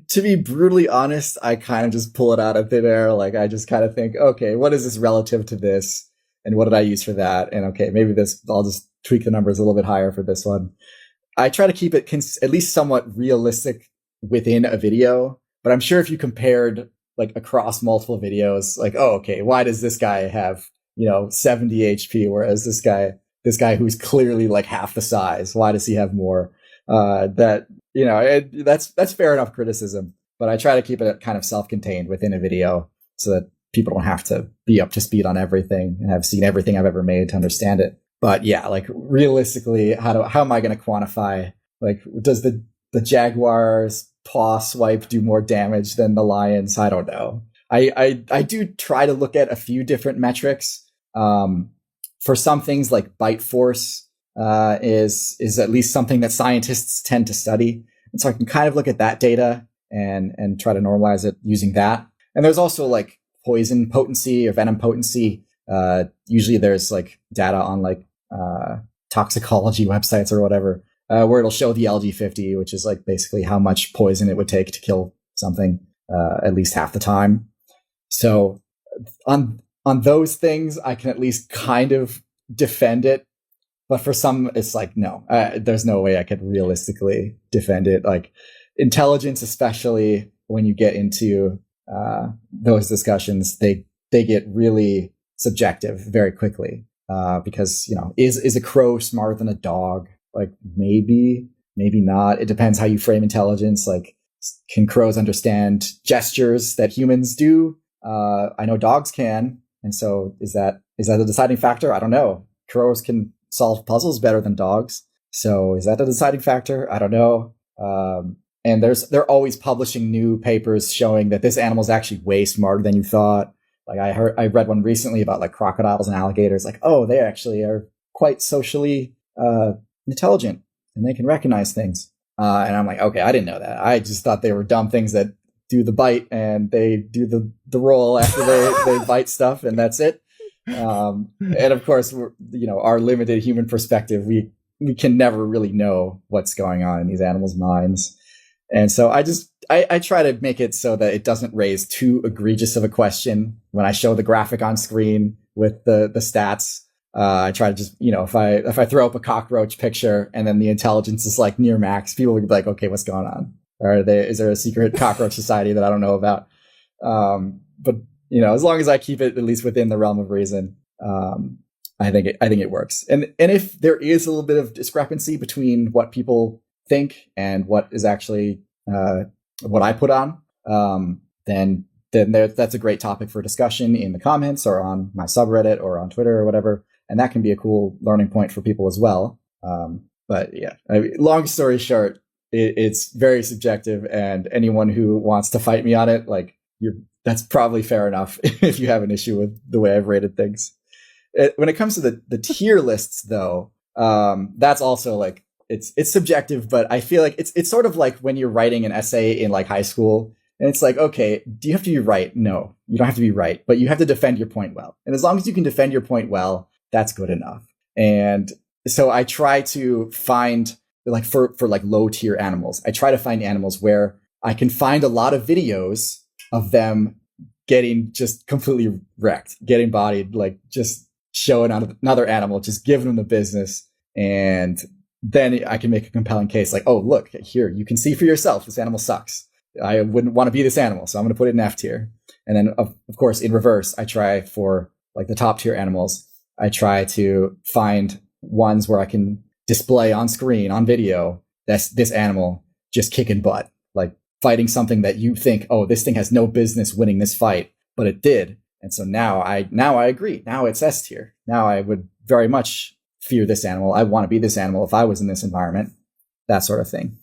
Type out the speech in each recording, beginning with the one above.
To be brutally honest, I kind of just pull it out of thin air. Like I just kind of think, okay, what is this relative to this? And what did I use for that? And okay, maybe this, I'll just tweak the numbers a little bit higher for this one. I try to keep it at least somewhat realistic within a video. But I'm sure if you compared like across multiple videos, like, oh, okay, why does this guy have, 70 HP, whereas this guy who's clearly like half the size, why does he have more? That's fair enough criticism, but I try to keep it kind of self-contained within a video so that people don't have to be up to speed on everything and have seen everything I've ever made to understand it. But yeah, like realistically, how am I going to quantify, like, does the Jaguar's paw swipe do more damage than the Lion's? I don't know. I do try to look at a few different metrics. For some things like bite force is at least something that scientists tend to study. And so I can kind of look at that data and try to normalize it using that. And there's also like poison potency or venom potency. Usually there's like data on like toxicology websites or whatever, where it'll show the LD50, which is like basically how much poison it would take to kill something at least half the time. So on those things, I can at least kind of defend it. But for some, it's like, no, there's no way I could realistically defend it. Like intelligence, especially when you get into those discussions, they get really subjective very quickly. Because, is a crow smarter than a dog? Like maybe not. It depends how you frame intelligence. Like, can crows understand gestures that humans do? I know dogs can. And so is that a deciding factor? I don't know. Crows can solve puzzles better than dogs. So is that a deciding factor? I don't know. And they're always publishing new papers showing that this animal is actually way smarter than you thought. Like I read one recently about like crocodiles and alligators. Like, oh, they actually are quite socially intelligent and they can recognize things. And I'm like, okay, I didn't know that. I just thought they were dumb things that do the bite and they do the roll after they bite stuff, and that's it. And of course, our limited human perspective, we can never really know what's going on in these animals' minds. And so I try to make it so that it doesn't raise too egregious of a question when I show the graphic on screen with the stats. I try to just, if I throw up a cockroach picture and then the intelligence is like near max, people would be like, okay, what's going on? Or is there a secret cockroach society that I don't know about? But as long as I keep it at least within the realm of reason, I think it works. And if there is a little bit of discrepancy between what people think and what is actually what I put on, then that's a great topic for discussion in the comments or on my subreddit or on Twitter or whatever. And that can be a cool learning point for people as well. But yeah, long story short, it's very subjective, and anyone who wants to fight me on it, like that's probably fair enough if you have an issue with the way I've rated things. When it comes to the tier lists, though, that's also like it's subjective, but I feel like it's sort of like when you're writing an essay in like high school, and it's like, okay, do you have to be right? No, you don't have to be right, but you have to defend your point well. And as long as you can defend your point well, that's good enough. And so I try to find, like for like low tier animals, I try to find animals where I can find a lot of videos of them getting just completely wrecked, getting bodied, like just showing another animal, just giving them the business. And then I can make a compelling case like, oh, look, here, you can see for yourself, this animal sucks. I wouldn't want to be this animal, so I'm going to put it in F tier. And then, of course, in reverse, I try for like the top tier animals, I try to find ones where I can display on screen, on video, that's this animal just kicking butt, like fighting something that you think, oh, this thing has no business winning this fight, but it did. And so now I agree. Now it's S tier. Now I would very much fear this animal. I want to be this animal if I was in this environment, that sort of thing.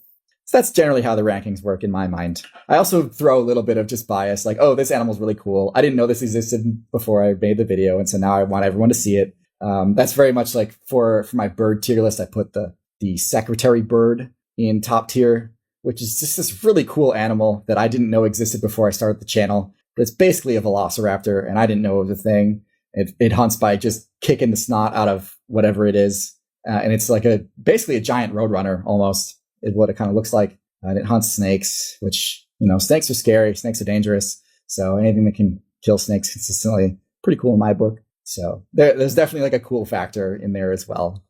So that's generally how the rankings work in my mind. I also throw a little bit of just bias, like, oh, this animal's really cool. I didn't know this existed before I made the video, and so now I want everyone to see it. That's very much like for my bird tier list, I put the secretary bird in top tier, which is just this really cool animal that I didn't know existed before I started the channel. But it's basically a velociraptor, and I didn't know it was a thing. It hunts by just kicking the snot out of whatever it is. And it's like basically a giant roadrunner almost is what it kind of looks like. And it hunts snakes, which, snakes are scary, snakes are dangerous. So anything that can kill snakes consistently, pretty cool in my book. So there's definitely like a cool factor in there as well.